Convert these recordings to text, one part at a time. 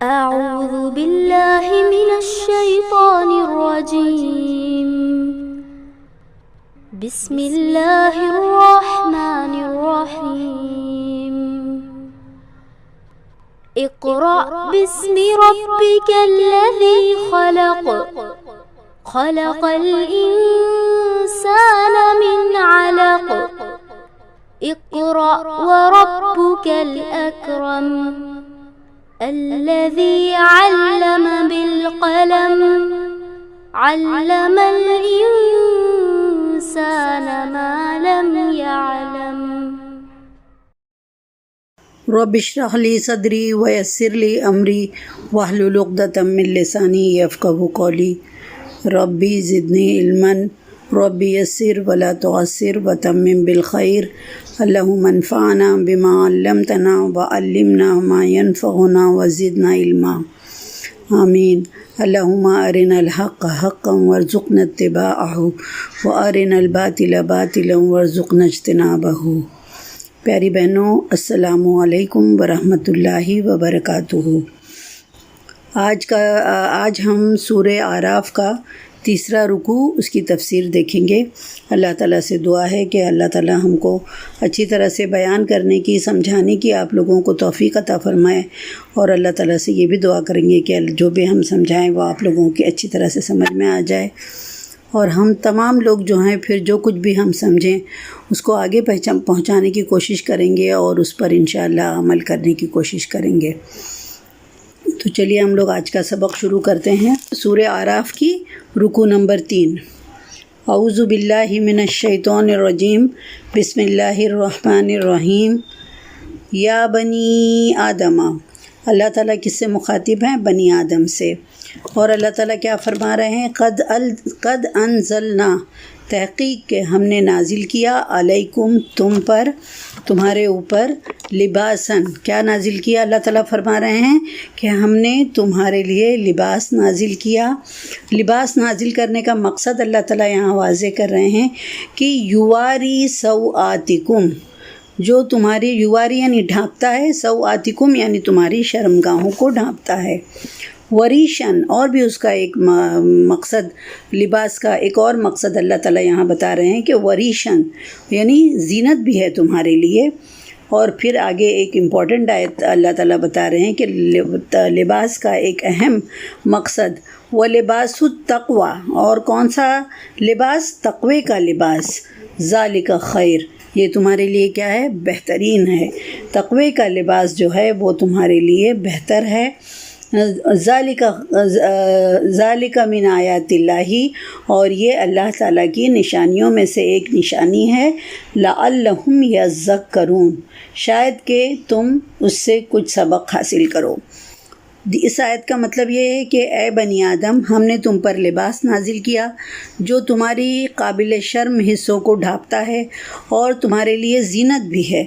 أعوذ بالله من الشيطان الرجيم. بسم الله الرحمن الرحيم. اقرأ باسم ربك الذي خلق. خلق الإنسان من علق. اقرأ وربك الأكرم. الذي علم بالقلم. علم الإنسان ما لم يعلم. رب اشرح لي صدري ويسر لي أمري واحلل عقدة من لساني يفقهوا قولي. ربي زدني علما ربي يسر ولا تعسر وتمم بالخير. اللهم انفعنا بما علمتنا وعلمنا ما ينفعنا وزدنا علما. آمین. اللهم أرنا الحق حقا وارزقنا اتباعه وأرنا الباطل باطلا وارزقنا اجتنابه. پیاری بہنوں، السلام علیکم ورحمۃ اللہ وبرکاتہ. آج ہم سورہ اعراف کا تیسرا رکوع، اس کی تفسیر دیکھیں گے. اللہ تعالیٰ سے دعا ہے کہ اللہ تعالیٰ ہم کو اچھی طرح سے بیان کرنے کی، سمجھانے کی آپ لوگوں کو توفیق عطا فرمائے، اور اللہ تعالیٰ سے یہ بھی دعا کریں گے کہ جو بھی ہم سمجھائیں وہ آپ لوگوں کی اچھی طرح سے سمجھ میں آ جائے، اور ہم تمام لوگ جو ہیں پھر جو کچھ بھی ہم سمجھیں اس کو آگے پہنچانے کی کوشش کریں گے، اور اس پر انشاءاللہ عمل کرنے کی کوشش کریں گے. تو چلیے ہم لوگ آج کا سبق شروع کرتے ہیں. سورہ اعراف کی رکوع نمبر 3. اعوذ باللہ من الشیطان الرجیم. بسم اللہ الرحمن الرحیم. یا بنی آدم. اللہ تعالیٰ کس سے مخاطب ہیں؟ بنی آدم سے. اور اللہ تعالیٰ کیا فرما رہے ہیں؟ قد انزلنا، تحقیق کہ ہم نے نازل کیا، علیکم تم پر، تمہارے اوپر، لباسن، کیا نازل کیا؟ اللہ تعالیٰ فرما رہے ہیں کہ ہم نے تمہارے لیے لباس نازل کیا. لباس نازل کرنے کا مقصد اللہ تعالیٰ یہاں واضح کر رہے ہیں کہ یواری سوآتکم، جو تمہاری، یواری یعنی ڈھانپتا ہے، سوآتکم یعنی تمہاری شرمگاہوں کو ڈھانپتا ہے. وریشن، اور بھی اس کا ایک مقصد، لباس کا ایک اور مقصد اللہ تعالیٰ یہاں بتا رہے ہیں کہ وریشن یعنی زینت بھی ہے تمہارے لیے. اور پھر آگے ایک امپورٹنٹ آیت اللہ تعالیٰ بتا رہے ہیں کہ لباس کا ایک اہم مقصد وَلِبَاسُ التَّقْوَى، اور کون سا لباس؟ تقوی کا لباس. ذَلِكَ خیر، یہ تمہارے لیے کیا ہے؟ بہترین ہے. تقوی کا لباس جو ہے وہ تمہارے لیے بہتر ہے. ذالک من آیات اللہ، اور یہ اللہ تعالیٰ کی نشانیوں میں سے ایک نشانی ہے. لعلہم یذکرون، شاید کہ تم اس سے کچھ سبق حاصل کرو. اس آیت کا مطلب یہ ہے کہ اے بنی آدم، ہم نے تم پر لباس نازل کیا جو تمہاری قابل شرم حصوں کو ڈھانپتا ہے اور تمہارے لیے زینت بھی ہے،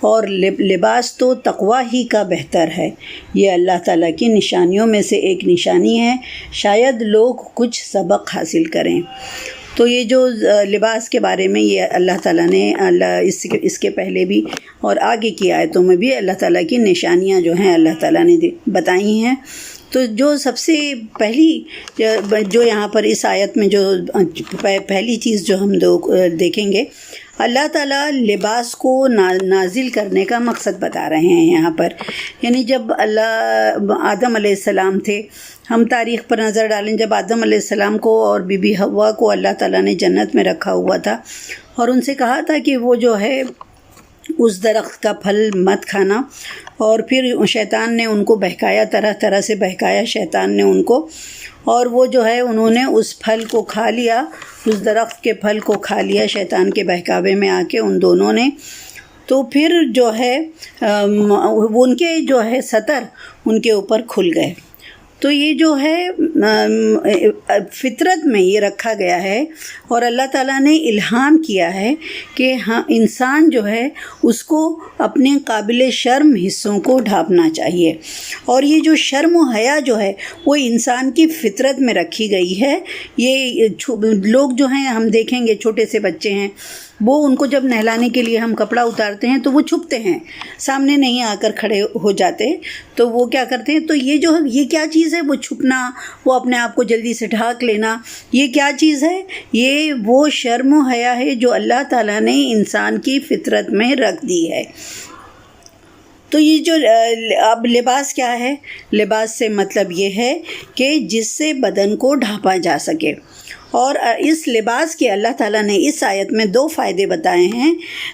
اور لباس تو تقوی ہی کا بہتر ہے. یہ اللہ تعالیٰ کی نشانیوں میں سے ایک نشانی ہے، شاید لوگ کچھ سبق حاصل کریں. تو یہ جو لباس کے بارے میں یہ اللہ تعالیٰ نے اس کے پہلے بھی اور آگے کی آیتوں میں بھی اللہ تعالیٰ کی نشانیاں جو ہیں اللہ تعالیٰ نے بتائی ہیں. تو جو سب سے پہلی جو یہاں پر اس آیت میں جو پہلی چیز جو ہم لوگ دیکھیں گے، اللہ تعالیٰ لباس کو نازل کرنے کا مقصد بتا رہے ہیں یہاں پر. یعنی جب آدم علیہ السلام تھے، ہم تاریخ پر نظر ڈالیں، جب آدم علیہ السلام کو اور بی بی حوا کو اللہ تعالیٰ نے جنت میں رکھا ہوا تھا اور ان سے کہا تھا کہ وہ جو ہے اس درخت کا پھل مت کھانا، اور پھر شیطان نے ان کو بہکایا، طرح طرح سے بہکایا شیطان نے ان کو، اور وہ جو ہے انہوں نے اس پھل کو کھا لیا، اس درخت کے پھل کو کھا لیا شیطان کے بہکاوے میں آ کے ان دونوں نے. تو پھر جو ہے ان کے جو ہے سطر ان کے اوپر کھل گئے. تو یہ جو ہے فطرت میں یہ رکھا گیا ہے، اور اللہ تعالیٰ نے الہام کیا ہے کہ ہاں انسان جو ہے اس کو اپنے قابل شرم حصوں کو ڈھانپنا چاہیے. اور یہ جو شرم و حیا جو ہے وہ انسان کی فطرت میں رکھی گئی ہے. یہ لوگ جو ہیں ہم دیکھیں گے، چھوٹے سے بچے ہیں وہ ان کو جب نہلانے کے لیے ہم کپڑا اتارتے ہیں تو وہ چھپتے ہیں، سامنے نہیں آ کر کھڑے ہو جاتے، تو وہ کیا کرتے ہیں، تو یہ کیا چیز ہے، وہ چھپنا، وہ اپنے آپ کو جلدی سے ڈھانک لینا، یہ کیا چیز ہے، یہ وہ شرم و حیا ہے جو اللہ تعالیٰ نے انسان کی فطرت میں رکھ دی ہے۔ تو یہ جو اب لباس کیا ہے، لباس سے مطلب یہ ہے کہ جس سے بدن کو ڈھانپا جا سکے، اور اس لباس کے اللہ تعالیٰ نے اس آیت میں 2 فائدے بتائے ہیں،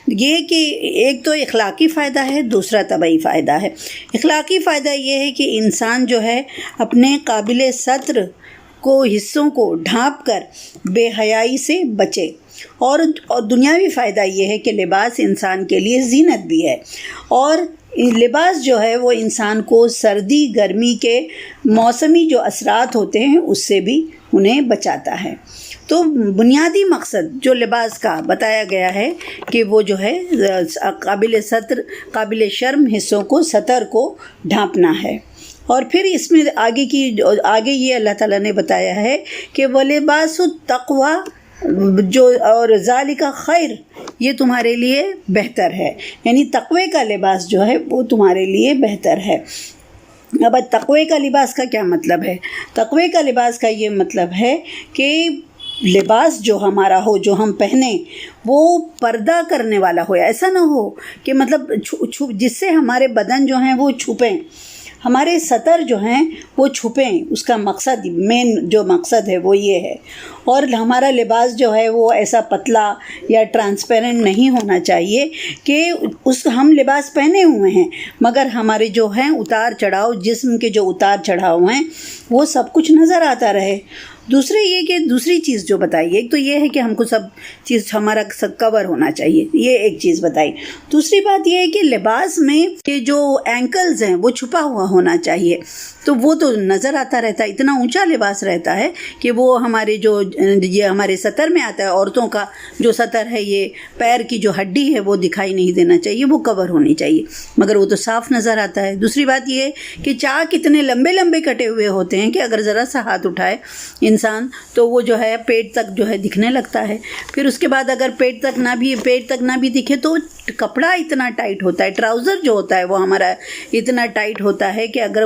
یہ کہ ایک تو اخلاقی فائدہ ہے، دوسرا طبعی فائدہ ہے۔ اخلاقی فائدہ یہ ہے کہ انسان جو ہے اپنے قابل ستر کو حصوں کو ڈھانپ کر بے حیائی سے بچے، اور دنیاوی فائدہ یہ ہے کہ لباس انسان کے لیے زینت بھی ہے، اور لباس جو ہے وہ انسان کو سردی گرمی کے موسمی جو اثرات ہوتے ہیں اس سے بھی انہیں بچاتا ہے۔ تو بنیادی مقصد جو لباس کا بتایا گیا ہے کہ وہ جو ہے قابل ستر قابل شرم حصوں کو ستر کو ڈھانپنا ہے، اور پھر اس میں آگے یہ اللہ تعالیٰ نے بتایا ہے کہ وَلِبَاسُ التَّقْوَىٰ جو اور ذَلِكَ خیر، یہ تمہارے لیے بہتر ہے، یعنی تقوی کا لباس جو ہے وہ تمہارے لیے بہتر ہے۔ اب تقوی کا لباس کا کیا مطلب ہے؟ تقوی کا لباس کا یہ مطلب ہے کہ لباس جو ہمارا ہو، جو ہم پہنیں، وہ پردہ کرنے والا ہو، ایسا نہ ہو کہ مطلب جس سے ہمارے بدن جو ہیں وہ چھپیں، ہمارے سطر جو ہیں وہ چھپیں، اس کا مقصد مین جو مقصد ہے وہ یہ ہے، اور ہمارا لباس جو ہے وہ ایسا پتلا یا ٹرانسپیرنٹ نہیں ہونا چاہیے کہ ہم لباس پہنے ہوئے ہیں مگر ہمارے جو ہیں اتار چڑھاؤ، جسم کے جو اتار چڑھاؤ ہیں وہ سب کچھ نظر آتا رہے۔ دوسری چیز جو بتائی، ایک تو یہ ہے کہ ہم کو سب چیز ہمارا سب کور ہونا چاہیے، یہ ایک چیز بتائی۔ دوسری بات یہ ہے کہ لباس میں کہ جو اینکلز ہیں وہ چھپا ہوا ہونا چاہیے، تو وہ تو نظر آتا رہتا ہے، اتنا اونچا لباس رہتا ہے کہ وہ ہمارے یہ ہمارے سطر میں آتا ہے، عورتوں کا جو سطر ہے، یہ پیر کی جو ہڈی ہے وہ دکھائی نہیں دینا چاہیے، وہ کور ہونی چاہیے، مگر وہ تو صاف نظر آتا ہے۔ دوسری بات یہ ہے کہ چاک اتنے لمبے لمبے کٹے ہوئے ہوتے ہیں کہ اگر ذرا سا ہاتھ اٹھائے انسان تو وہ جو ہے پیٹ تک جو ہے دکھنے لگتا ہے۔ پھر اس کے بعد اگر پیٹ تک نہ بھی دکھے تو کپڑا اتنا ٹائٹ ہوتا ہے، ٹراؤزر جو ہوتا ہے وہ ہمارا اتنا ٹائٹ ہوتا ہے کہ اگر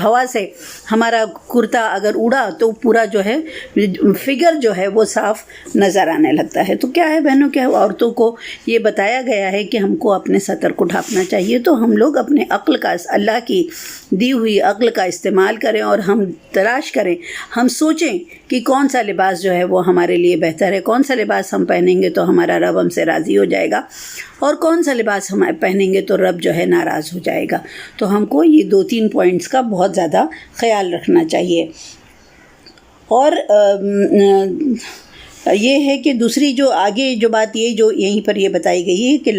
ہوا سے ہمارا کرتا اگر اڑا تو پورا جو ہے فگر جو ہے وہ صاف نظر آنے لگتا ہے۔ تو کیا ہے بہنوں، کیا عورتوں کو یہ بتایا گیا ہے کہ ہم کو اپنے سطر کو ڈھانپنا چاہیے، تو ہم لوگ اپنے عقل کا، اللہ کی دی ہوئی عقل کا استعمال کریں، اور ہم تلاش کریں، ہم سوچیں کہ کون سا لباس جو ہے وہ ہمارے لیے بہتر ہے، کون سا لباس ہم پہنیں گے تو ہمارا رب ہم سے راضی ہو جائے گا، اور کون سا لباس ہم پہنیں گے تو رب جو ہے ناراض ہو جائے گا۔ تو ہم کو یہ 2-3 پوائنٹس کا بہت زیادہ خیال رکھنا چاہیے۔ اور یہ ہے کہ دوسری جو آگے جو بات یہ جو یہیں پر یہ بتائی گئی ہے کہ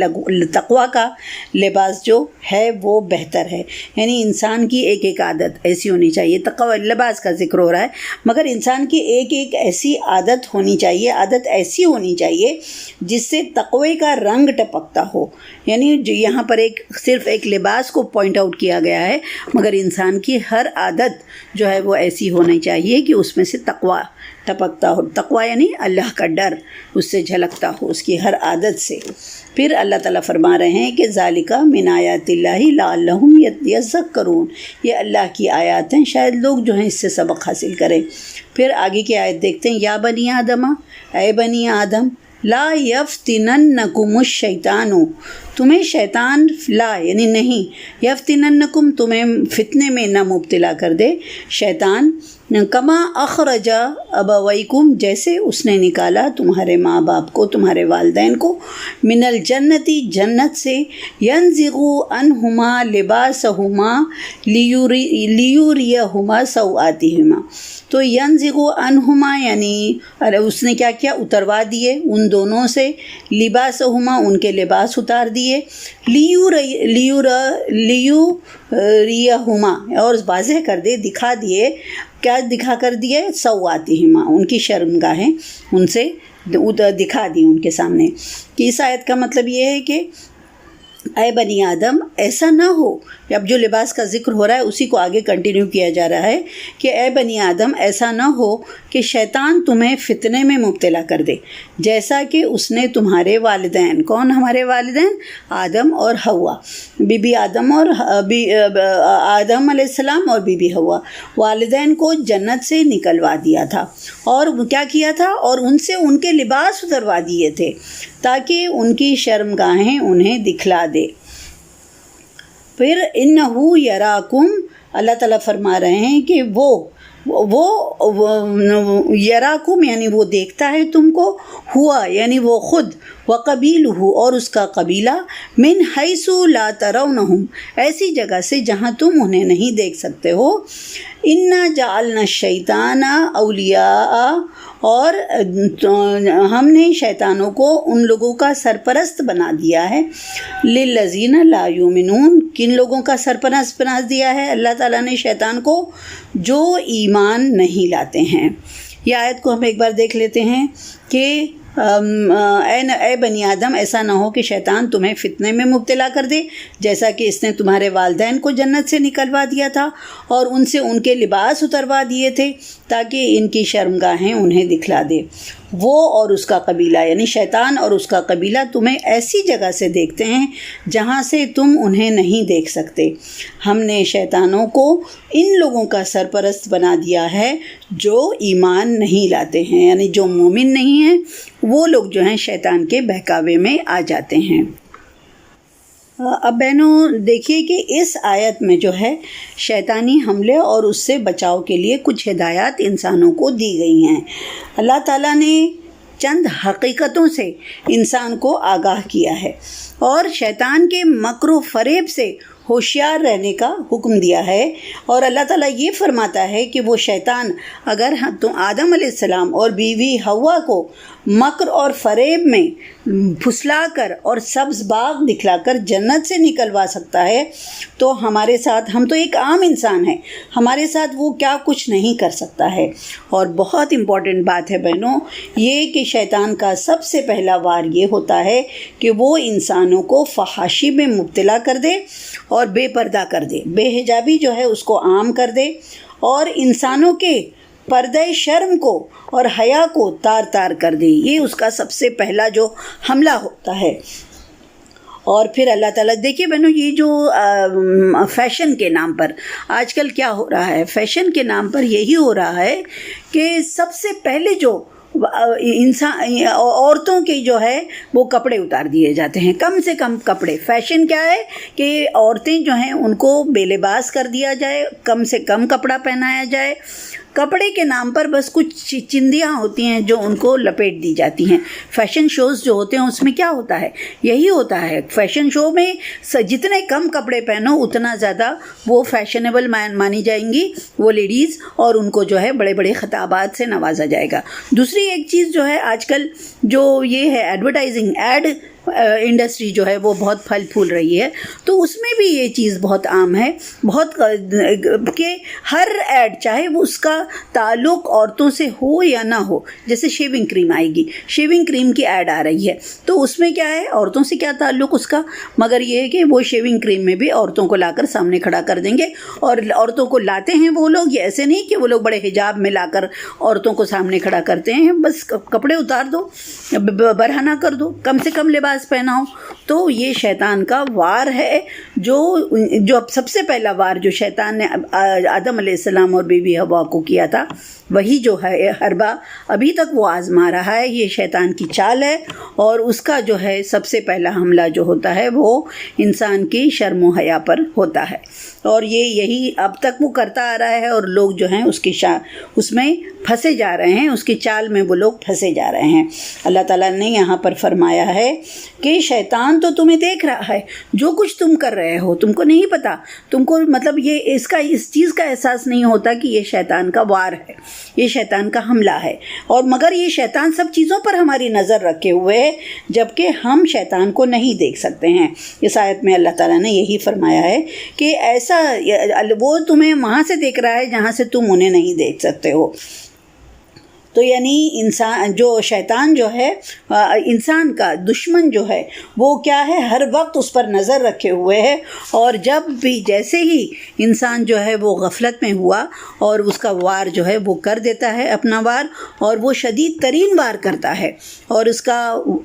تقویٰ کا لباس جو ہے وہ بہتر ہے، یعنی انسان کی ایک ایک عادت ایسی ہونی چاہیے۔ تقویٰ لباس کا ذکر ہو رہا ہے مگر انسان کی ایک ایک ایسی عادت ہونی چاہیے، عادت ایسی ہونی چاہیے جس سے تقوی کا رنگ ٹپکتا ہو، یعنی جو یہاں پر صرف ایک لباس کو پوائنٹ آؤٹ کیا گیا ہے مگر انسان کی ہر عادت جو ہے وہ ایسی ہونی چاہیے کہ اس میں سے تقوی ٹپکتا ہو۔ تقوی یعنی اللہ کا ڈر اس سے جھلکتا ہو، اس کی ہر عادت سے۔ پھر اللہ تعالیٰ فرما رہے ہیں کہ ذالک من آیات اللہ لعلہم یذکرون، یہ اللہ کی آیات ہیں، شاید لوگ جو ہیں اس سے سبق حاصل کریں۔ پھر آگے کی آیت دیکھتے ہیں، یا بنی آدم، اے بنی آدم، لا یفتننکم الشیطان، تمہیں شیطان لا یعنی نہیں، یفتننکم تمہیں فتنے میں نہ مبتلا کر دے شیطان، کما اخرج ابویکم جیسے اس نے نکالا تمہارے ماں باپ کو، تمہارے والدین کو، من الجنتی جنت سے، ینزغ عنہما لباسہما لیوریہما سوآتہما، تو ینزغ عنہما یعنی اس نے کیا کیا، اتروا دیے ان دونوں سے، لباسہما ان کے لباس اتار دیے، لیوریہما اور واضح کر دے، دکھا دیے، کیا دکھا کر دیے، سوآتہما ان کی شرمگاہیں ان سے دکھا دی ان کے سامنے۔ کہ اس آیت کا مطلب یہ ہے کہ اے بنی آدم، ایسا نہ ہو اب جو لباس کا ذکر ہو رہا ہے اسی کو آگے کنٹینیو کیا جا رہا ہے کہ اے بنی آدم ایسا نہ ہو کہ شیطان تمہیں فتنے میں مبتلا کر دے جیسا کہ اس نے تمہارے والدین، کون ہمارے والدین؟ آدم اور حوا، بی بی آدم اور آدم علیہ السلام اور بی بی حوا، والدین کو جنت سے نکلوا دیا تھا اور کیا کیا تھا؟ اور ان سے ان کے لباس اتروا دیے تھے تاکہ ان کی شرمگاہیں انہیں دکھلا دے۔ پھر انہو یراکم، اللہ تعالیٰ فرما رہے ہیں کہ وہ یراکم یعنی وہ دیکھتا ہے تم کو، ہوا یعنی وہ خود، وقبیلہ اور اس کا قبیلہ، من حیث لا ترونہم ایسی جگہ سے جہاں تم انہیں نہیں دیکھ سکتے ہو، انا جعلنا الشیطان اولیاء اور ہم نے شیطانوں کو ان لوگوں کا سرپرست بنا دیا ہے، للذین لا یؤمنون کن لوگوں کا سرپرست بنا دیا ہے اللہ تعالیٰ نے شیطان کو؟ جو ایمان نہیں لاتے ہیں۔ یہ آیت کو ہم ایک بار دیکھ لیتے ہیں کہ اے بنی آدم ایسا نہ ہو کہ شیطان تمہیں فتنے میں مبتلا کر دے جیسا کہ اس نے تمہارے والدین کو جنت سے نکلوا دیا تھا اور ان سے ان کے لباس اتروا دیے تھے تاکہ ان کی شرمگاہیں انہیں دکھلا دے۔ وہ اور اس کا قبیلہ یعنی شیطان اور اس کا قبیلہ تمہیں ایسی جگہ سے دیکھتے ہیں جہاں سے تم انہیں نہیں دیکھ سکتے۔ ہم نے شیطانوں کو ان لوگوں کا سرپرست بنا دیا ہے جو ایمان نہیں لاتے ہیں، یعنی جو مومن نہیں ہیں وہ لوگ جو ہیں شیطان کے بہکاوے میں آ جاتے ہیں۔ اب بہنوں دیکھیے کہ اس آیت میں جو ہے شیطانی حملے اور اس سے بچاؤ کے لیے کچھ ہدایات انسانوں کو دی گئی ہیں۔ اللہ تعالیٰ نے چند حقیقتوں سے انسان کو آگاہ کیا ہے اور شیطان کے مکر و فریب سے ہوشیار رہنے کا حکم دیا ہے، اور اللہ تعالیٰ یہ فرماتا ہے کہ وہ شیطان اگر آدم علیہ السلام اور بیوی حوا کو مکر اور فریب میں پھسلا کر اور سبز باغ دکھلا کر جنت سے نکلوا سکتا ہے تو ہمارے ساتھ، ہم تو ایک عام انسان ہیں، ہمارے ساتھ وہ کیا کچھ نہیں کر سکتا ہے۔ اور بہت امپورٹنٹ بات ہے بہنوں یہ کہ شیطان کا سب سے پہلا وار یہ ہوتا ہے کہ وہ انسانوں کو فحاشی میں مبتلا کر دے اور بے پردہ کر دے، بے حجابی جو ہے اس کو عام کر دے اور انسانوں کے پردہ شرم کو اور حیا کو تار تار کر دے۔ یہ اس کا سب سے پہلا جو حملہ ہوتا ہے۔ اور پھر اللہ تعالیٰ دیکھیے بہنوں یہ جو فیشن کے نام پر آج کل کیا ہو رہا ہے، فیشن کے نام پر یہی ہو رہا ہے کہ سب سے پہلے جو عورتوں کے جو ہے وہ کپڑے اتار دیے جاتے ہیں، کم سے کم کپڑے۔ فیشن کیا ہے کہ عورتیں جو ہیں ان کو بے لباس کر دیا جائے، کم سے کم کپڑا پہنایا جائے، کپڑے کے نام پر بس کچھ چندیاں ہوتی ہیں جو ان کو لپیٹ دی جاتی ہیں۔ فیشن شوز جو ہوتے ہیں اس میں کیا ہوتا ہے؟ یہی ہوتا ہے، فیشن شو میں جتنے کم کپڑے پہنو اتنا زیادہ وہ فیشنیبل مانی جائیں گی وہ لیڈیز، اور ان کو جو ہے بڑے بڑے خطابات سے نوازا جائے گا۔ دوسری ایک چیز جو ہے آج کل جو یہ ہے ایڈورٹائزنگ، ایڈ انڈسٹری جو ہے وہ بہت پھل پھول رہی ہے، تو اس میں بھی یہ چیز بہت عام ہے، بہت کہ ہر ایڈ چاہے وہ اس کا تعلق عورتوں سے ہو یا نہ ہو، جیسے شیونگ کریم آئے گی، شیونگ کریم کی ایڈ آ رہی ہے تو اس میں کیا ہے، عورتوں سے کیا تعلق اس کا، مگر یہ ہے کہ وہ شیونگ کریم میں بھی عورتوں کو لا کر سامنے کھڑا کر دیں گے، اور عورتوں کو لاتے ہیں وہ لوگ، یہ ایسے نہیں کہ وہ لوگ بڑے حجاب میں لا کر عورتوں کو سامنے کھڑا کرتے ہیں، بس کپڑے اتار دو، برہنہ کر دو، کم سے کم لباس پہناؤ۔ تو یہ شیطان کا وار ہے جو سب سے پہلا وار جو شیطان نے آدم علیہ السلام اور بی بی حوا کو کیا تھا، وہی جو ہے حربہ ابھی تک وہ آزما رہا ہے، یہ شیطان کی چال ہے، اور اس کا جو ہے سب سے پہلا حملہ جو ہوتا ہے وہ انسان کی شرم و حیا پر ہوتا ہے، اور یہی اب تک وہ کرتا آ رہا ہے، اور لوگ جو ہیں اس میں پھنسے جا رہے ہیں، اس کی چال میں وہ لوگ پھنسے جا رہے ہیں۔ اللہ تعالیٰ نے یہاں پر فرمایا ہے کہ شیطان تو تمہیں دیکھ رہا ہے، جو کچھ تم کر رہے ہو تم کو نہیں پتا، تم کو مطلب اس چیز کا احساس نہیں ہوتا کہ یہ شیطان کا وار ہے، یہ شیطان کا حملہ ہے، اور مگر یہ شیطان سب چیزوں پر ہماری نظر رکھے ہوئے ہے، جبکہ ہم شیطان کو نہیں دیکھ سکتے ہیں۔ اس آیت میں اللہ تعالیٰ نے یہی فرمایا ہے کہ ایسا وہ تمہیں وہاں سے دیکھ رہا ہے جہاں سے تم انہیں نہیں دیکھ سکتے ہو۔ تو یعنی انسان جو شیطان جو ہے انسان کا دشمن جو ہے وہ کیا ہے، ہر وقت اس پر نظر رکھے ہوئے ہے، اور جب بھی جیسے ہی انسان جو ہے وہ غفلت میں ہوا اور اس کا وار جو ہے وہ کر دیتا ہے اپنا وار، اور وہ شدید ترین وار کرتا ہے، اور اس کا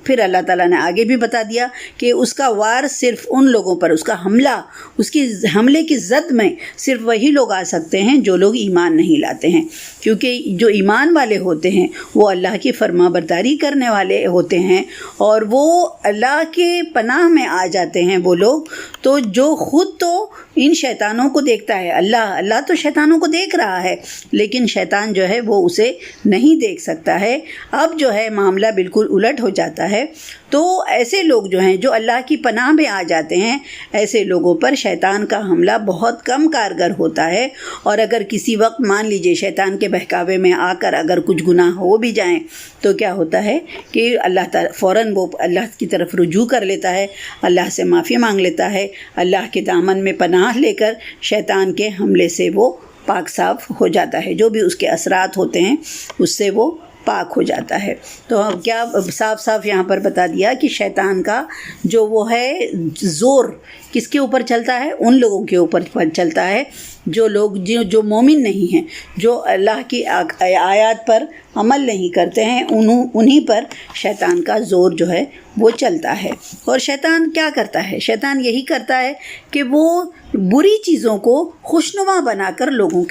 پھر اللہ تعالیٰ نے آگے بھی بتا دیا کہ اس کا وار صرف ان لوگوں پر، اس کا حملہ، اس کی حملے کی زد میں صرف وہی لوگ آ سکتے ہیں جو لوگ ایمان نہیں لاتے ہیں، کیونکہ جو ایمان والے ہوتے ہیں وہ اللہ کی فرما برداری کرنے والے ہوتے ہیں، اور وہ اللہ کے پناہ میں آ جاتے ہیں وہ لوگ، تو جو خود تو ان شیطانوں کو دیکھتا ہے، اللہ تو شیطانوں کو دیکھ رہا ہے، لیکن شیطان جو ہے وہ اسے نہیں دیکھ سکتا ہے۔ اب جو ہے معاملہ بالکل الٹ ہو جاتا ہے، تو ایسے لوگ جو ہیں جو اللہ کی پناہ میں آ جاتے ہیں، ایسے لوگوں پر شیطان کا حملہ بہت کم کارگر ہوتا ہے، اور اگر کسی وقت مان لیجئے شیطان کے بہکاوے میں آ کر اگر کچھ گناہ ہو بھی جائیں تو کیا ہوتا ہے کہ اللہ تعالیٰ فوراً وہ اللہ کی طرف رجوع کر لیتا ہے، اللہ سے معافی مانگ لیتا ہے، اللہ کے دامن میں پناہ لے کر شیطان کے حملے سے وہ پاک صاف ہو جاتا ہے، جو بھی اس کے اثرات ہوتے ہیں اس سے وہ پاک ہو جاتا ہے۔ تو اب کیا صاف صاف یہاں پر بتا دیا کہ شیطان کا جو وہ ہے زور کس کے اوپر چلتا ہے، ان لوگوں کے اوپر چلتا ہے جو لوگ جو مومن نہیں ہیں، جو اللہ کی آیات پر عمل نہیں کرتے ہیں، انہی پر شیطان کا زور جو ہے وہ چلتا ہے۔ اور شیطان کیا کرتا ہے؟ شیطان یہی کرتا ہے کہ وہ بری چیزوں کو خوشنما بنا کر لوگوں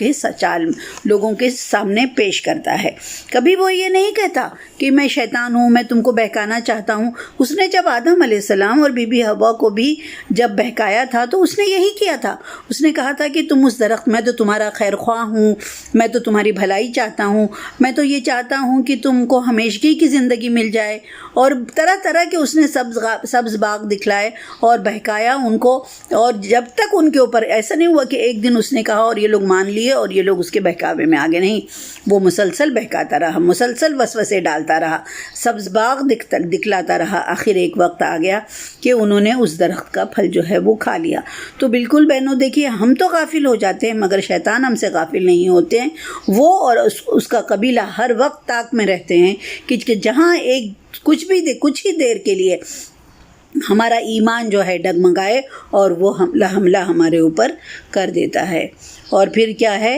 کے سامنے پیش کرتا ہے۔ کبھی وہ یہ نہیں کہتا کہ میں شیطان ہوں، میں تم کو بہکانا چاہتا ہوں۔ اس نے جب آدم علیہ السلام اور بی بی حوا کو بھی جب بہکایا تھا تو اس نے یہی کیا تھا، اس نے کہا تھا کہ تم اس درخت، میں تو تمہارا خیر خواہ ہوں، میں تو تمہاری بھلائی چاہتا ہوں، میں تو یہ چاہتا ہوں کہ تم کو ہمیشگی کی زندگی مل جائے، اور طرح طرح کے اس نے سبز باغ دکھلائے اور بہکایا ان کو، اور جب تک ان کے اوپر ایسا نہیں ہوا کہ ایک دن اس نے کہا اور یہ لوگ مان لیے اور یہ لوگ اس کے بہکاوے میں آگے، نہیں، وہ مسلسل بہکاتا رہا، مسلسل وسوسے ڈالتا رہا، سبز باغ دکھلاتا رہا، آخر ایک وقت آ گیا کہ انہوں نے اس درخت کا پھل جو ہے وہ کھا لیا۔ تو بالکل بہنوں دیکھیے، ہم تو غافل ہو جاتے ہیں مگر شیطان ہم سے غافل نہیں ہوتے ہیں، وہ اور اس کا قبیلہ ہر وقت طاق میں رہتے ہیں کہ جہاں کچھ ہی دیر کے لیے ہمارا ایمان جو ہے ڈگمگائے اور وہ حملہ ہمارے اوپر کر دیتا ہے۔ اور پھر کیا ہے،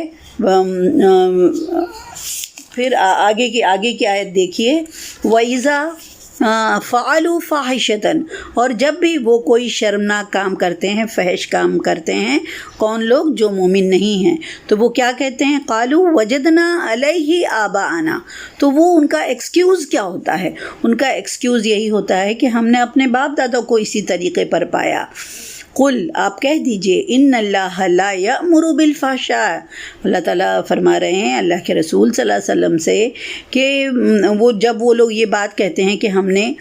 پھر آگے کی آیت دیکھیے، وَإِذَا فعلوا فاحشة، اور جب بھی وہ کوئی شرمناک کام کرتے ہیں، فحش کام کرتے ہیں، کون لوگ؟ جو مومن نہیں ہیں، تو وہ کیا کہتے ہیں؟ قالوا وجدنا علیہ آباءنا، تو وہ ان کا ایکسکیوز کیا ہوتا ہے؟ ان کا ایکسکیوز یہی ہوتا ہے کہ ہم نے اپنے باپ دادا کو اسی طریقے پر پایا۔ قل، آپ کہہ دیجئے، ان اللہ لا یأمر بالفحشاء، اللہ تعالیٰ فرما رہے ہیں اللہ کے رسول صلی اللہ علیہ وسلم سے کہ جب وہ لوگ یہ بات کہتے ہیں کہ ہم نے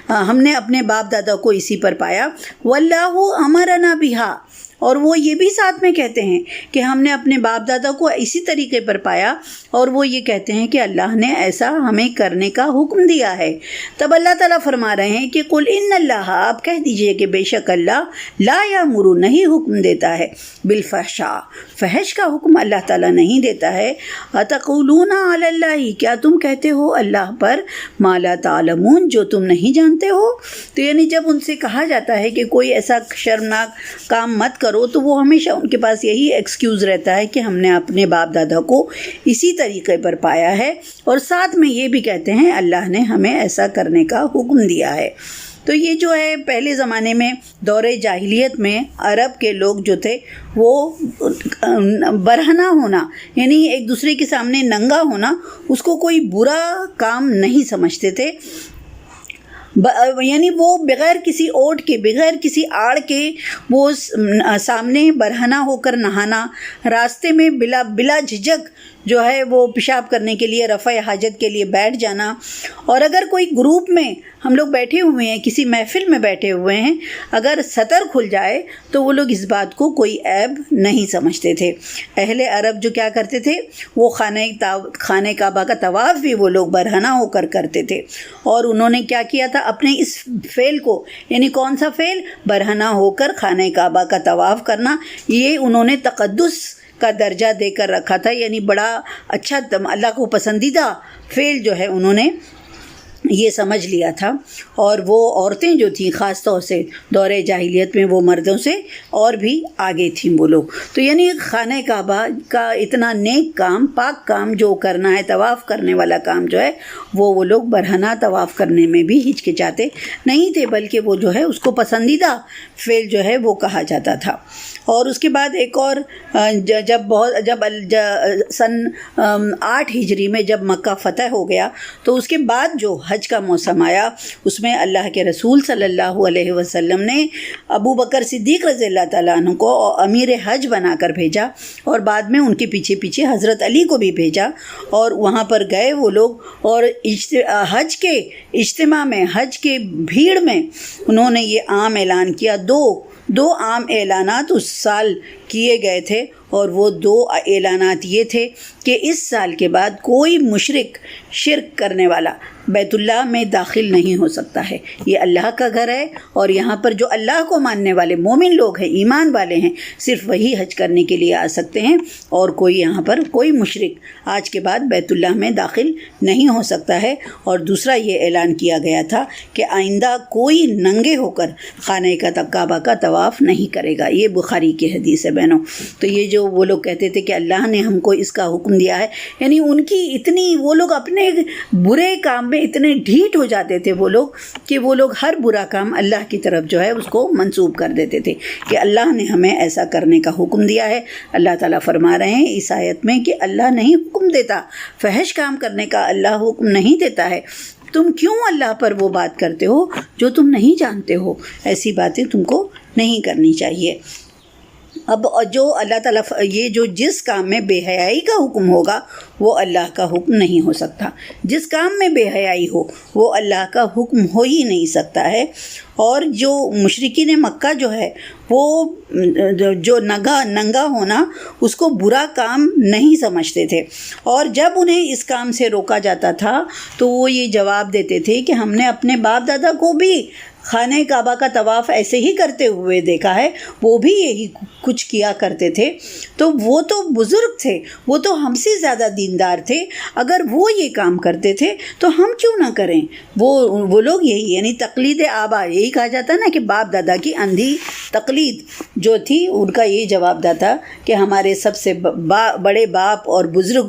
ہم نے اپنے باپ دادا کو اسی پر پایا، واللہ امرنا بہا، اور وہ یہ بھی ساتھ میں کہتے ہیں کہ ہم نے اپنے باپ دادا کو اسی طریقے پر پایا، اور وہ یہ کہتے ہیں کہ اللہ نے ایسا ہمیں کرنے کا حکم دیا ہے۔ تب اللہ تعالیٰ فرما رہے ہیں کہ قل ان اللہ، آپ کہہ دیجئے کہ بے شک اللہ لا یامر، نہیں حکم دیتا ہے، بالفحشاء، فحش کا حکم اللہ تعالیٰ نہیں دیتا ہے۔ اتقولون علی اللہ، کیا تم کہتے ہو اللہ پر ما لا تعلمون، جو تم نہیں جانتے ہو؟ تو یعنی جب ان سے کہا جاتا ہے کہ کوئی ایسا شرمناک کام مت کرو، تو وہ ہمیشہ ان کے پاس یہی ایکسکیوز رہتا ہے کہ ہم نے اپنے باپ دادا کو اسی طریقے پر پایا ہے، اور ساتھ میں یہ بھی کہتے ہیں اللہ نے ہمیں ایسا کرنے کا حکم دیا ہے۔ تو یہ جو ہے پہلے زمانے میں دور جاہلیت میں عرب کے لوگ جو تھے وہ برہنہ ہونا، یعنی ایک دوسرے کے سامنے ننگا ہونا، اس کو کوئی برا کام نہیں سمجھتے تھے، یعنی وہ بغیر کسی اوٹ کے، بغیر کسی آڑ کے وہ سامنے برہنہ ہو کر نہانا، راستے میں بلا جھجک جو ہے وہ پیشاب کرنے کے لیے، رفع حاجت کے لیے بیٹھ جانا، اور اگر کوئی گروپ میں ہم لوگ بیٹھے ہوئے ہیں، کسی محفل میں بیٹھے ہوئے ہیں، اگر سطر کھل جائے تو وہ لوگ اس بات کو کوئی عیب نہیں سمجھتے تھے۔ اہل عرب جو کیا کرتے تھے، وہ خانہ کعبہ کا طواف بھی وہ لوگ برہنہ ہو کر کرتے تھے، اور انہوں نے کیا کیا تھا، اپنے اس فعل کو، یعنی کون سا فعل؟ برہنہ ہو کر خانہ کعبہ کا طواف کرنا، یہ انہوں نے تقدس کا درجہ دے کر رکھا تھا، یعنی بڑا اچھا اللہ کو پسندیدہ فعل جو ہے انہوں نے یہ سمجھ لیا تھا۔ اور وہ عورتیں جو تھیں خاص طور سے دور جاہلیت میں وہ مردوں سے اور بھی آگے تھیں وہ لوگ۔ تو یعنی خانہ کعبہ کا اتنا نیک کام، پاک کام جو کرنا ہے، طواف کرنے والا کام جو ہے، وہ لوگ برہنہ طواف کرنے میں بھی ہچکچاتے نہیں تھے، بلکہ وہ جو ہے اس کو پسندیدہ فعل جو ہے وہ کہا جاتا تھا۔ اور اس کے بعد ایک اور جب سن 8 ہجری میں جب مکہ فتح ہو گیا تو اس کے بعد جو حج کا موسم آیا، اس میں اللہ کے رسول صلی اللہ علیہ وسلم نے ابو بکر صدیق رضی اللہ تعالیٰ عنہ کو امیر حج بنا کر بھیجا، اور بعد میں ان کے پیچھے پیچھے حضرت علی کو بھی بھیجا، اور وہاں پر گئے وہ لوگ، اور حج کے اجتماع میں، حج کے بھیڑ میں انہوں نے یہ عام اعلان کیا۔ دو عام اعلانات اس سال کیے گئے تھے، اور وہ 2 اعلانات یہ تھے کہ اس سال کے بعد کوئی مشرک شرک کرنے والا بیت اللہ میں داخل نہیں ہو سکتا ہے۔ یہ اللہ کا گھر ہے، اور یہاں پر جو اللہ کو ماننے والے مومن لوگ ہیں، ایمان والے ہیں، صرف وہی حج کرنے کے لیے آ سکتے ہیں، اور کوئی یہاں پر کوئی مشرک آج کے بعد بیت اللہ میں داخل نہیں ہو سکتا ہے۔ اور دوسرا یہ اعلان کیا گیا تھا کہ آئندہ کوئی ننگے ہو کر خانہ کعبہ کا طواف نہیں کرے گا۔ یہ بخاری کی حدیث ہے بہنوں۔ تو یہ جو وہ لوگ کہتے تھے کہ اللہ نے ہم کو اس کا حکم دیا ہے، یعنی ان کی اتنی، وہ لوگ اپنے برے کام میں اتنے ڈھیٹ ہو جاتے تھے وہ لوگ، کہ وہ لوگ ہر برا کام اللہ کی طرف جو ہے اس کو منسوب کر دیتے تھے کہ اللہ نے ہمیں ایسا کرنے کا حکم دیا ہے۔ اللہ تعالیٰ فرما رہے ہیں اس آیت میں کہ اللہ نہیں حکم دیتا، فحش کام کرنے کا اللہ حکم نہیں دیتا ہے۔ تم کیوں اللہ پر وہ بات کرتے ہو جو تم نہیں جانتے ہو؟ ایسی باتیں تم کو نہیں کرنی چاہیے۔ اب جو اللہ تعالیٰ یہ جو جس کام میں بے حیائی کا حکم ہوگا وہ اللہ کا حکم نہیں ہو سکتا، جس کام میں بے حیائی ہو وہ اللہ کا حکم ہو ہی نہیں سکتا ہے۔ اور جو مشرکین مکہ جو ہے وہ جو ننگا ہونا اس کو برا کام نہیں سمجھتے تھے، اور جب انہیں اس کام سے روکا جاتا تھا تو وہ یہ جواب دیتے تھے کہ ہم نے اپنے باپ دادا کو بھی خانہ کعبہ کا طواف ایسے ہی کرتے ہوئے دیکھا ہے، وہ بھی یہی کچھ کیا کرتے تھے، تو وہ تو بزرگ تھے، وہ تو ہم سے زیادہ دیندار تھے، اگر وہ یہ کام کرتے تھے تو ہم کیوں نہ کریں۔ وہ لوگ یہی، یعنی تقلید آبا، یہی کہا جاتا ہے نا کہ باپ دادا کی اندھی تقلید جو تھی، ان کا یہ جواب تھا کہ ہمارے سب سے بڑے باپ اور بزرگ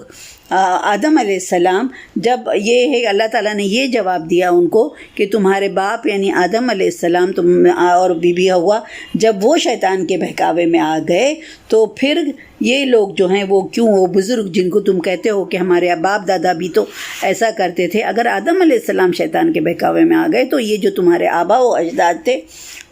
آدم علیہ السلام، جب یہ ہے اللہ تعالیٰ نے یہ جواب دیا ان کو کہ تمہارے باپ یعنی آدم علیہ السلام اور بی بی حوا جب وہ شیطان کے بہکاوے میں آ گئے تو پھر یہ لوگ جو ہیں وہ کیوں، وہ بزرگ جن کو تم کہتے ہو کہ ہمارے باپ دادا بھی تو ایسا کرتے تھے، اگر آدم علیہ السلام شیطان کے بہکاوے میں آ گئے تو یہ جو تمہارے آبا و اجداد تھے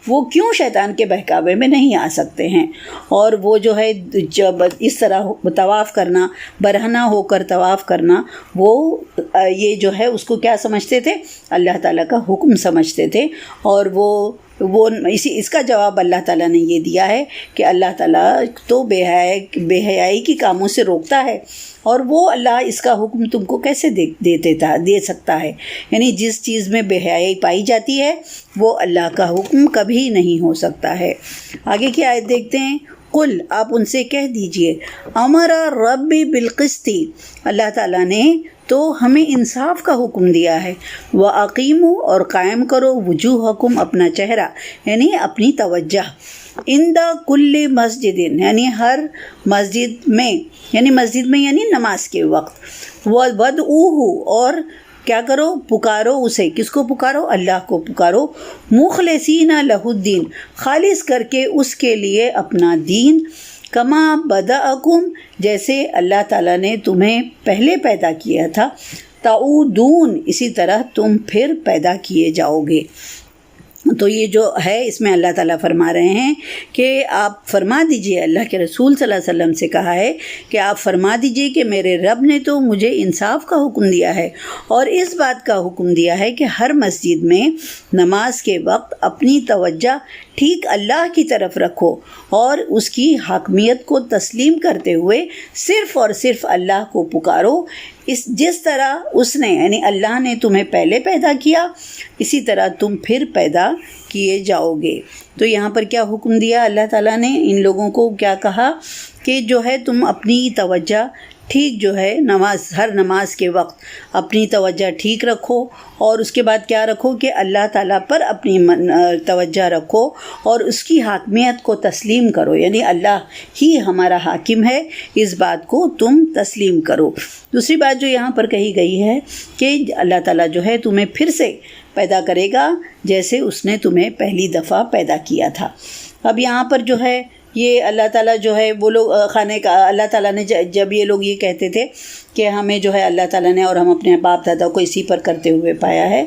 وہ کیوں شیطان کے بہکاوے میں نہیں آ سکتے ہیں۔ اور وہ جو ہے جب اس طرح طواف کرنا، برہنہ ہو کر طواف کرنا، وہ یہ جو ہے اس کو کیا سمجھتے تھے؟ اللہ تعالیٰ کا حکم سمجھتے تھے، اور وہ اس کا جواب اللہ تعالیٰ نے یہ دیا ہے کہ اللہ تعالیٰ تو بے حیائی کی کاموں سے روکتا ہے، اور وہ اللہ اس کا حکم تم کو کیسے دے سکتا ہے؟ یعنی جس چیز میں بے حیائی پائی جاتی ہے وہ اللہ کا حکم کبھی نہیں ہو سکتا ہے۔ آگے کی آیت دیکھتے ہیں۔ قل، آپ ان سے کہہ دیجئے، امر ربی بالقسط، اللہ تعالیٰ نے تو ہمیں انصاف کا حکم دیا ہے، وَأَقِیمُوا، اور قائم کرو، وجوہکم، اپنا چہرہ، یعنی اپنی توجہ، عند کل مسجد، یعنی ہر مسجد میں، یعنی نماز کے وقت، وَادْعُوهُ، اور کیا کرو؟ پکارو اسے، کس کو پکارو؟ اللہ کو پکارو، مخلصین لہ الدین، خالص کر کے اس کے لیے اپنا دین، کما بدأکم، جیسے اللہ تعالیٰ نے تمہیں پہلے پیدا کیا تھا، تعودون، اسی طرح تم پھر پیدا کیے جاؤ گے۔ تو یہ جو ہے اس میں اللہ تعالیٰ فرما رہے ہیں کہ آپ فرما دیجئے، اللہ کے رسول صلی اللہ علیہ وسلم سے کہا ہے کہ آپ فرما دیجئے کہ میرے رب نے تو مجھے انصاف کا حکم دیا ہے، اور اس بات کا حکم دیا ہے کہ ہر مسجد میں نماز کے وقت اپنی توجہ ٹھیک اللہ کی طرف رکھو، اور اس کی حاکمیت کو تسلیم کرتے ہوئے صرف اور صرف اللہ کو پکارو، جس طرح اس نے یعنی اللہ نے تمہیں پہلے پیدا کیا اسی طرح تم پھر پیدا کیے جاؤ گے۔ تو یہاں پر کیا حکم دیا اللہ تعالیٰ نے ان لوگوں کو؟ کیا کہا کہ جو ہے تم اپنی توجہ ٹھیک جو ہے ہر نماز کے وقت اپنی توجہ ٹھیک رکھو، اور اس کے بعد کیا رکھو کہ اللہ تعالیٰ پر اپنی توجہ رکھو اور اس کی حاکمیت کو تسلیم کرو، یعنی اللہ ہی ہمارا حاکم ہے، اس بات کو تم تسلیم کرو۔ دوسری بات جو یہاں پر کہی گئی ہے کہ اللہ تعالیٰ جو ہے تمہیں پھر سے پیدا کرے گا جیسے اس نے تمہیں پہلی دفعہ پیدا کیا تھا۔ اب یہاں پر جو ہے یہ اللہ تعالیٰ جو ہے وہ لوگ خانے کا اللہ تعالیٰ نے جب یہ لوگ یہ کہتے تھے کہ ہمیں جو ہے اللہ تعالیٰ نے اور ہم اپنے باپ دادا کو اسی پر کرتے ہوئے پایا ہے،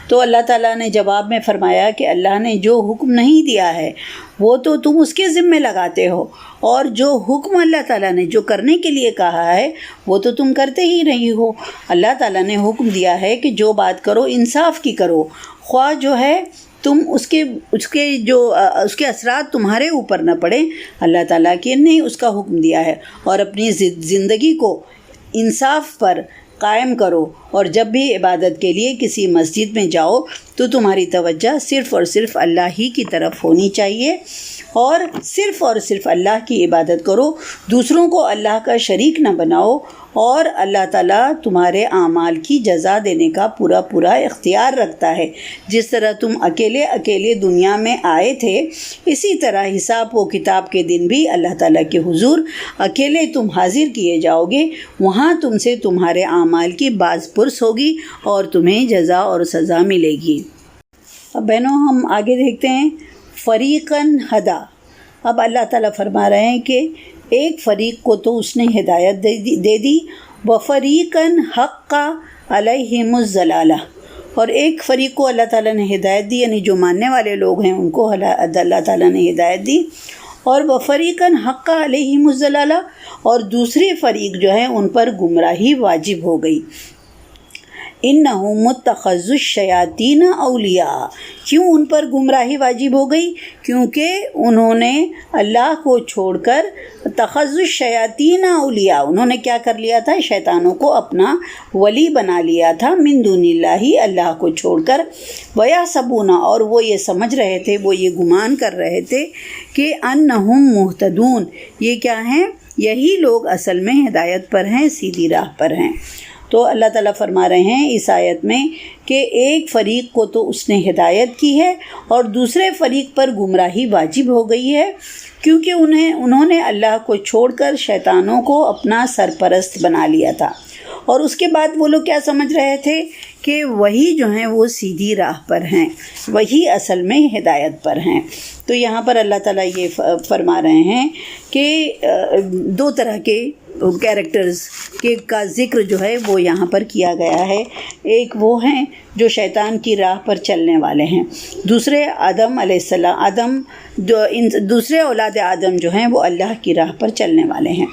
تو اللہ تعالیٰ نے جواب میں فرمایا کہ اللہ نے جو حکم نہیں دیا ہے وہ تو تم اس کے ذمے لگاتے ہو، اور جو حکم اللہ تعالیٰ نے جو کرنے کے لیے کہا ہے وہ تو تم کرتے ہی نہیں ہو۔ اللہ تعالیٰ نے حکم دیا ہے کہ جو بات کرو انصاف کی کرو، خواہ جو ہے تم اس کے اثرات تمہارے اوپر نہ پڑیں، اللہ تعالیٰ کے نے اس کا حکم دیا ہے، اور اپنی زندگی کو انصاف پر قائم کرو، اور جب بھی عبادت کے لیے کسی مسجد میں جاؤ تو تمہاری توجہ صرف اور صرف اللہ ہی کی طرف ہونی چاہیے، اور صرف اللہ کی عبادت کرو، دوسروں کو اللہ کا شریک نہ بناؤ، اور اللہ تعالیٰ تمہارے اعمال کی جزا دینے کا پورا اختیار رکھتا ہے۔ جس طرح تم اکیلے دنیا میں آئے تھے، اسی طرح حساب و کتاب کے دن بھی اللہ تعالیٰ کے حضور اکیلے تم حاضر کیے جاؤ گے، وہاں تم سے تمہارے اعمال کی باز پرس ہوگی اور تمہیں جزا اور سزا ملے گی۔ اب بہنوں ہم آگے دیکھتے ہیں فریقاً ہدا۔ اب اللہ تعالیٰ فرما رہے ہیں کہ ایک فریق کو تو اس نے ہدایت دے دی، وفریقاً حق علیہم الضلالہ، اور ایک فریق کو اللہ تعالیٰ نے ہدایت دی، یعنی جو ماننے والے لوگ ہیں ان کو اللہ تعالیٰ نے ہدایت دی، اور وفریقاً حق علیہم الضلالہ، اور دوسری فریق جو ہے ان پر گمراہی واجب ہو گئی۔ انہم اتخذوا الشیاطین اولیاء، کیوں ان پر گمراہی واجب ہو گئی؟ کیونکہ انہوں نے اللہ کو چھوڑ کر اتخذوا الشیاطین اولیاء، انہوں نے کیا کر لیا تھا؟ شیطانوں کو اپنا ولی بنا لیا تھا، من دون اللہ، اللہ کو چھوڑ کر، ویحسبون، اور وہ یہ سمجھ رہے تھے، وہ یہ گمان کر رہے تھے کہ انہم مہتدون، یہ کیا ہیں؟ یہی لوگ اصل میں ہدایت پر ہیں، سیدھی راہ پر ہیں۔ تو اللہ تعالیٰ فرما رہے ہیں اس آیت میں کہ ایک فریق کو تو اس نے ہدایت کی ہے اور دوسرے فریق پر گمراہی واجب ہو گئی ہے، کیونکہ انہوں نے اللہ کو چھوڑ کر شیطانوں کو اپنا سرپرست بنا لیا تھا، اور اس کے بعد وہ لوگ کیا سمجھ رہے تھے کہ وہی جو ہیں وہ سیدھی راہ پر ہیں، وہی اصل میں ہدایت پر ہیں۔ تو یہاں پر اللہ تعالیٰ یہ فرما رہے ہیں کہ دو طرح کے کیریکٹرز کا ذکر جو ہے وہ یہاں پر کیا گیا ہے۔ ایک وہ ہیں جو شیطان کی راہ پر چلنے والے ہیں، دوسرے آدم علیہ السلام، دوسرے اولاد آدم جو ہیں وہ اللہ کی راہ پر چلنے والے ہیں۔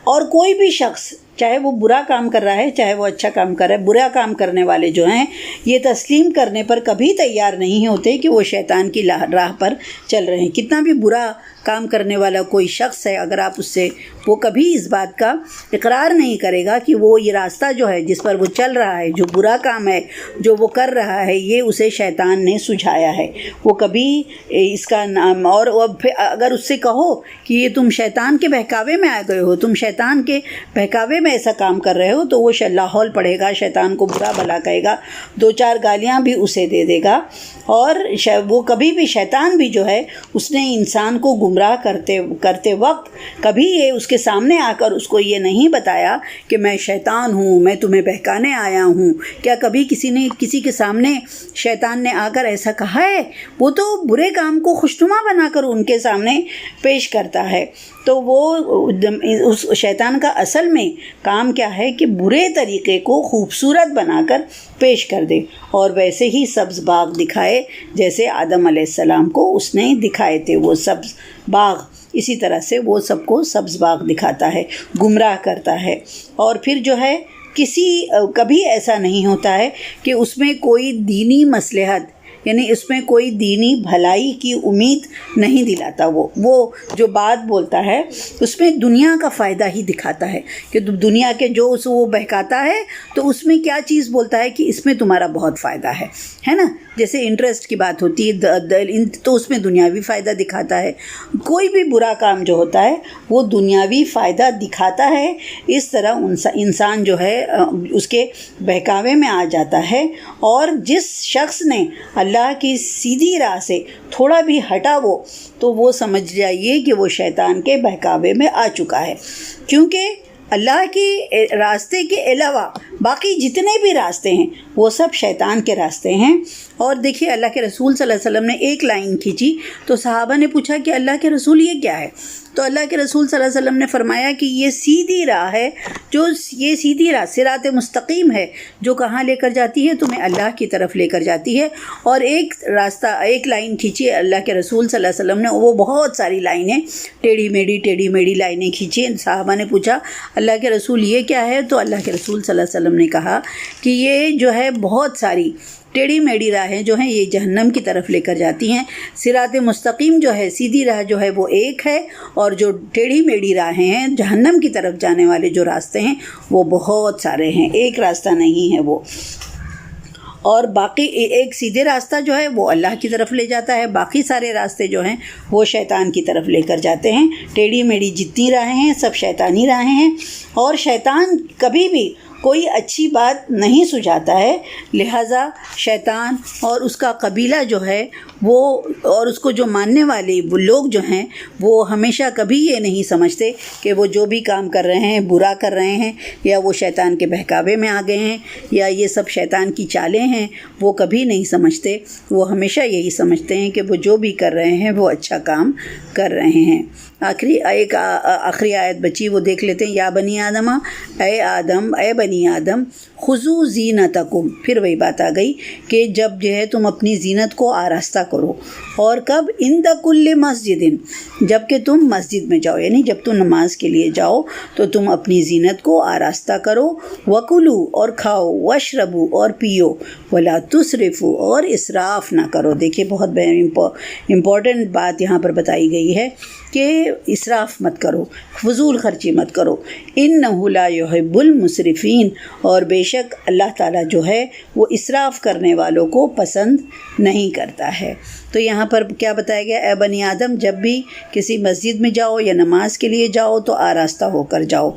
اور کوئی بھی شخص چاہے وہ برا کام کر رہا ہے چاہے وہ اچھا کام کر رہا ہے، برا کام کرنے والے جو ہیں یہ تسلیم کرنے پر کبھی تیار نہیں ہوتے کہ وہ شیطان کی راہ پر چل رہے ہیں۔ کتنا بھی برا کام کرنے والا کوئی شخص ہے، اگر آپ اس سے وہ کبھی اس بات کا اقرار نہیں کرے گا کہ وہ یہ راستہ جو ہے جس پر وہ چل رہا ہے، جو برا کام ہے جو وہ کر رہا ہے، یہ اسے شیطان نے سجھایا ہے، وہ کبھی اس کا نام، اور پھر اگر اس سے کہو کہ یہ تم شیطان کے بہکاوے میں آ گئے ہو، تم شیطان کے بہکاوے میں ایسا کام کر رہے ہو، تو وہ لاحول پڑے گا، شیطان کو برا بھلا کہے گا، دو چار گالیاں بھی اسے دے دے گا، اور وہ کبھی بھی شیطان بھی جو ہے اس نے انسان کو گمراہ کرتے وقت کبھی یہ اس کے سامنے آ کر اس کو یہ نہیں بتایا کہ میں شیطان ہوں، میں تمہیں بہکانے آیا ہوں۔ کیا کبھی کسی کے سامنے شیطان نے آ کر ایسا کہا ہے؟ وہ تو برے کام کو خوشنما بنا کر ان کے سامنے پیش کرتا ہے۔ تو وہ اس شیطان کا اصل میں کام کیا ہے کہ برے طریقے کو خوبصورت بنا کر پیش کر دے، اور ویسے ہی سبز باغ دکھائے جیسے آدم علیہ السلام کو اس نے دکھائے تھے وہ سبز باغ، اسی طرح سے وہ سب کو سبز باغ دکھاتا ہے، گمراہ کرتا ہے۔ اور پھر جو ہے کبھی ایسا نہیں ہوتا ہے کہ اس میں کوئی دینی مصلحت یعنی اس میں کوئی دینی بھلائی کی امید نہیں دلاتا. وہ جو بات بولتا ہے اس میں دنیا کا فائدہ ہی دکھاتا ہے کہ دنیا کے جو اس وہ بہکاتا ہے تو اس میں کیا چیز بولتا ہے کہ اس میں تمہارا بہت فائدہ ہے نا. جیسے انٹرسٹ کی بات ہوتی ہے تو اس میں دنیاوی فائدہ دکھاتا ہے. کوئی بھی برا کام جو ہوتا ہے وہ دنیاوی فائدہ دکھاتا ہے. اس طرح انسان جو ہے اس کے بہکاوے میں آ جاتا ہے. اور جس شخص نے اللہ کی سیدھی راہ سے تھوڑا بھی ہٹا تو وہ سمجھ جائیے کہ وہ شیطان کے بہکاوے میں آ چکا ہے. کیونکہ اللہ کے راستے کے علاوہ باقی جتنے بھی راستے ہیں وہ سب شیطان کے راستے ہیں. اور دیکھیے اللہ کے رسول صلی اللہ علیہ وسلم نے ایک لائن کھینچی تو صحابہ نے پوچھا کہ اللہ کے رسول یہ کیا ہے؟ تو اللہ کے رسول صلی اللہ علیہ وسلم نے فرمایا کہ یہ سیدھی راہ ہے، یہ سیدھی راہ صراط مستقیم ہے جو کہاں لے کر جاتی ہے؟ تمہیں اللہ کی طرف لے کر جاتی ہے. اور ایک لائن کھینچی اللہ کے رسول صلی اللہ علیہ وسلم نے، وہ بہت ساری لائنیں ٹیڑھی میڑھی لائنیں کھینچی. صحابہ نے پوچھا اللہ کے رسول یہ کیا ہے؟ تو اللہ کے رسول صلی اللہ علیہ وسلم نے کہا کہ یہ جو ہے بہت ساری ٹیڑھی میڑھی راہیں جو ہیں یہ جہنم کی طرف لے کر جاتی ہیں. صراط مستقیم جو ہے سیدھی راہ جو ہے وہ ایک ہے، اور جو ٹیڑھی میڑھی راہیں ہیں جہنم کی طرف جانے والے جو راستے ہیں وہ بہت سارے ہیں، ایک راستہ نہیں ہے وہ. اور باقی ایک سیدھے راستہ جو ہے وہ اللہ کی طرف لے جاتا ہے، باقی سارے راستے جو ہیں وہ شیطان کی طرف لے کر جاتے ہیں. ٹیڑھی میڑھی جتنی راہیں ہیں سب شیطانی راہیں ہیں. اور شیطان کبھی بھی کوئی اچھی بات نہیں سجھاتا ہے. لہٰذا شیطان اور اس کا قبیلہ جو ہے وہ، اور اس کو جو ماننے والے وہ لوگ جو ہیں وہ ہمیشہ کبھی یہ نہیں سمجھتے کہ وہ جو بھی کام کر رہے ہیں برا کر رہے ہیں یا وہ شیطان کے بہکاوے میں آ گئے ہیں یا یہ سب شیطان کی چالیں ہیں. وہ کبھی نہیں سمجھتے، وہ ہمیشہ یہی سمجھتے ہیں کہ وہ جو بھی کر رہے ہیں وہ اچھا کام کر رہے ہیں. آخری آیت بچی وہ دیکھ لیتے ہیں. یا بنی آدم، اے بنی آدم خذوا زینتکم. پھر وہی بات آ گئی کہ جب جو ہے تم اپنی زینت کو آراستہ کرو. اور کب؟ عند کل مسجد، جب کہ تم مسجد میں جاؤ، یعنی جب تم نماز کے لیے جاؤ تو تم اپنی زینت کو آراستہ کرو. وکلوا، اور کھاؤ. واشربوا، اور پیو. ولا تسرفوا، اور اسراف نہ کرو. دیکھیے بہت امپورٹنٹ بات یہاں پر بتائی گئی ہے کہ اسراف مت کرو، فضول خرچی مت کرو. انہ لا یحب المسرفین، اور بے شک اللہ تعالیٰ جو ہے وہ اسراف کرنے والوں کو پسند نہیں کرتا ہے. تو یہاں پر کیا بتایا گیا؟ اے بنی آدم جب بھی کسی مسجد میں جاؤ یا نماز کے لیے جاؤ تو آراستہ ہو کر جاؤ.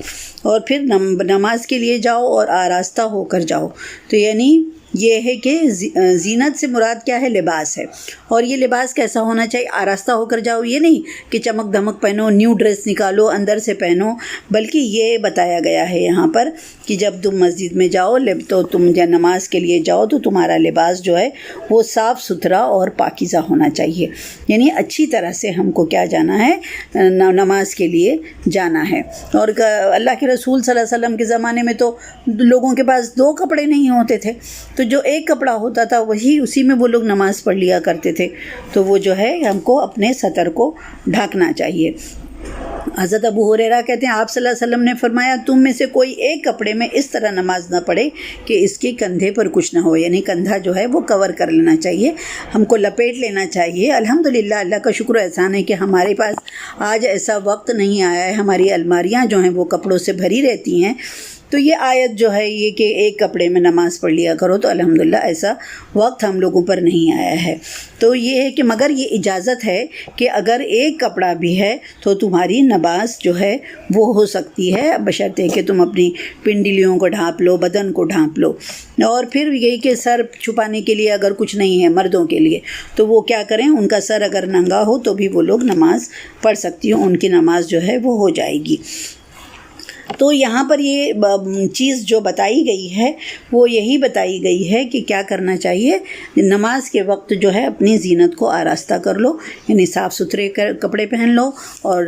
اور پھر نماز کے لیے جاؤ اور آراستہ ہو کر جاؤ. تو یعنی یہ ہے کہ زینت سے مراد کیا ہے؟ لباس ہے. اور یہ لباس کیسا ہونا چاہیے؟ آراستہ ہو کر جاؤ، یہ نہیں کہ چمک دھمک پہنو، نیو ڈریس نکالو اندر سے پہنو، بلکہ یہ بتایا گیا ہے یہاں پر کہ جب تم مسجد میں جاؤ تو تم جب نماز کے لیے جاؤ تو تمہارا لباس جو ہے وہ صاف ستھرا اور پاکیزہ ہونا چاہیے. یعنی اچھی طرح سے ہم کو کیا جانا ہے؟ نماز کے لیے جانا ہے. اور اللہ کے رسول صلی اللہ علیہ وسلم کے زمانے میں تو لوگوں کے پاس 2 کپڑے نہیں ہوتے تھے، تو جو ایک کپڑا ہوتا تھا اسی میں وہ لوگ نماز پڑھ لیا کرتے تھے. تو وہ جو ہے ہم کو اپنے سطر کو ڈھانکنا چاہیے. حضرت ابو ہریرہ کہتے ہیں آپ صلی اللہ علیہ وسلم نے فرمایا تم میں سے کوئی ایک کپڑے میں اس طرح نماز نہ پڑھے کہ اس کے کندھے پر کچھ نہ ہو. یعنی کندھا جو ہے وہ کور کر لینا چاہیے، ہم کو لپیٹ لینا چاہیے. الحمدللہ اللہ کا شکر احسان ہے کہ ہمارے پاس آج ایسا وقت نہیں آیا ہے. ہماری الماریاں جو ہیں وہ کپڑوں سے بھری رہتی ہیں. تو یہ آیت جو ہے یہ کہ ایک کپڑے میں نماز پڑھ لیا کرو، تو الحمدللہ ایسا وقت ہم لوگوں پر نہیں آیا ہے. تو یہ ہے کہ مگر یہ اجازت ہے کہ اگر ایک کپڑا بھی ہے تو تمہاری نماز جو ہے وہ ہو سکتی ہے، بشرطے کہ تم اپنی پنڈلیوں کو ڈھانپ لو، بدن کو ڈھانپ لو. اور پھر یہی کہ سر چھپانے کے لیے اگر کچھ نہیں ہے مردوں کے لیے تو وہ کیا کریں، ان کا سر اگر ننگا ہو تو بھی وہ لوگ نماز پڑھ سکتی ہوں، ان کی نماز جو ہے وہ ہو جائے گی. تو یہاں پر یہ چیز جو بتائی گئی ہے وہ یہی بتائی گئی ہے کہ کیا کرنا چاہیے. نماز کے وقت جو ہے اپنی زینت کو آراستہ کر لو، یعنی صاف ستھرے کپڑے پہن لو اور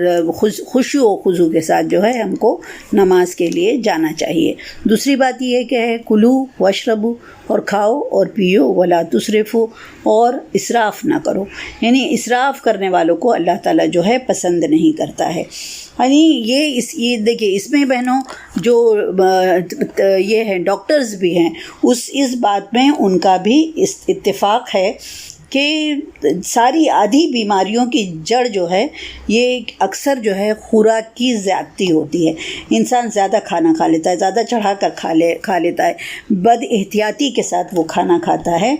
خشوع و خضوع کے ساتھ جو ہے ہم کو نماز کے لیے جانا چاہیے. دوسری بات یہ ہے کہ ہے کلو واشربو، اور کھاؤ اور پیو. ولا تسرفو، اور اسراف نہ کرو. یعنی اسراف کرنے والوں کو اللہ تعالیٰ جو ہے پسند نہیں کرتا ہے. یعنی یہ دیکھیے اس میں بہنوں جو یہ ہے ڈاکٹرز بھی ہیں اس بات میں ان کا بھی اتفاق ہے کہ ساری آدھی بیماریوں کی جڑ جو ہے یہ اکثر جو ہے خوراک کی زیادتی ہوتی ہے. انسان زیادہ کھانا کھا لیتا ہے، زیادہ چڑھا کر کھا لیتا ہے، بد احتیاطی کے ساتھ وہ کھانا کھاتا ہے.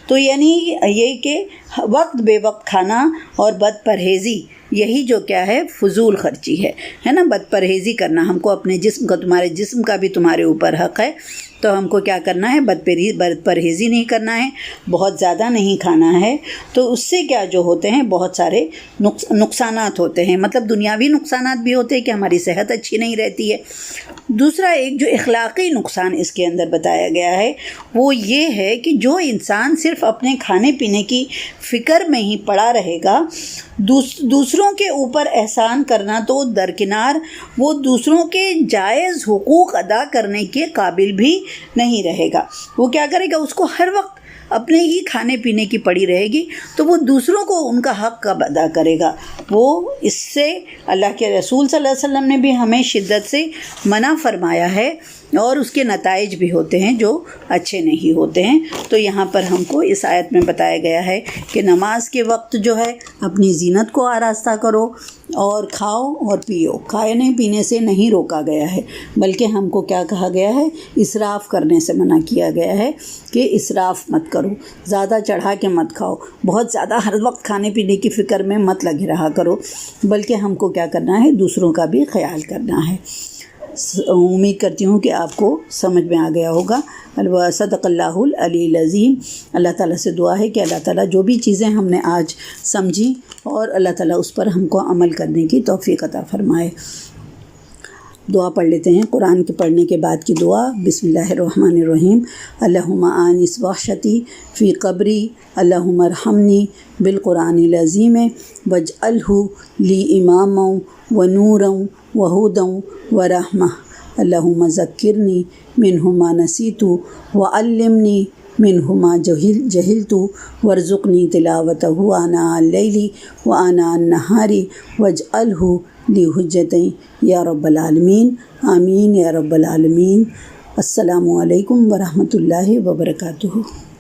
تو یعنی یہ کہ وقت بے وقت کھانا اور بد پرہیزی، یہی جو کیا ہے فضول خرچی ہے نا. بد پرہیزی کرنا، ہم کو اپنے جسم کا، تمہارے جسم کا بھی تمہارے اوپر حق ہے، تو ہم کو کیا کرنا ہے، بد پرہیزی نہیں کرنا ہے، بہت زیادہ نہیں کھانا ہے. تو اس سے کیا جو ہوتے ہیں بہت سارے نقصانات ہوتے ہیں، مطلب دنیاوی نقصانات بھی ہوتے ہیں کہ ہماری صحت اچھی نہیں رہتی ہے. دوسرا ایک جو اخلاقی نقصان اس کے اندر بتایا گیا ہے وہ یہ ہے کہ جو انسان صرف اپنے کھانے پینے کی فکر میں ہی پڑا رہے گا، دوسروں کے اوپر احسان کرنا تو درکنار، وہ دوسروں کے جائز حقوق ادا کرنے کے قابل بھی نہیں رہے گا. وہ کیا کرے گا، اس کو ہر وقت اپنے ہی کھانے پینے کی پڑی رہے گی، تو وہ دوسروں کو ان کا حق کب ادا کرے گا. وہ اس سے اللہ کے رسول صلی اللہ علیہ وسلم نے بھی ہمیں شدت سے منع فرمایا ہے، اور اس کے نتائج بھی ہوتے ہیں جو اچھے نہیں ہوتے ہیں. تو یہاں پر ہم کو اس آیت میں بتایا گیا ہے کہ نماز کے وقت جو ہے اپنی زینت کو آراستہ کرو اور کھاؤ اور پیو. کھانے پینے سے نہیں روکا گیا ہے، بلکہ ہم کو کیا کہا گیا ہے، اسراف کرنے سے منع کیا گیا ہے کہ اسراف مت کرو، زیادہ چڑھا کے مت کھاؤ، بہت زیادہ ہر وقت کھانے پینے کی فکر میں مت لگے رہا کرو، بلکہ ہم کو کیا کرنا ہے، دوسروں کا بھی خیال کرنا ہے. امید کرتی ہوں کہ آپ کو سمجھ میں آ گیا ہوگا. صدق اللہ العلی العظیم. اللہ تعالیٰ سے دعا ہے کہ اللہ تعالیٰ جو بھی چیزیں ہم نے آج سمجھی اور اللہ تعالیٰ اس پر ہم کو عمل کرنے کی توفیق عطا فرمائے. دعا پڑھ لیتے ہیں. قرآن کے پڑھنے کے بعد کی دعا. بسم اللہ الرحمن الرحیم. اللہم آنس وحشتی فی قبری، اللہم ارحمنی بالقرآن العظیم واجعلہ لی اماما ونورا وہدا ورحمہ. اللہم ذکرنی منہ ما نسیت وعلمنی منہ ما جہلت وارزقنی تلاوتہ آناء اللیل وآناء النہار واجعلہ لی حجۃ یا رب العالمین. آمین یا رب العالمین. السلام علیکم ورحمۃ اللہ وبرکاتہ.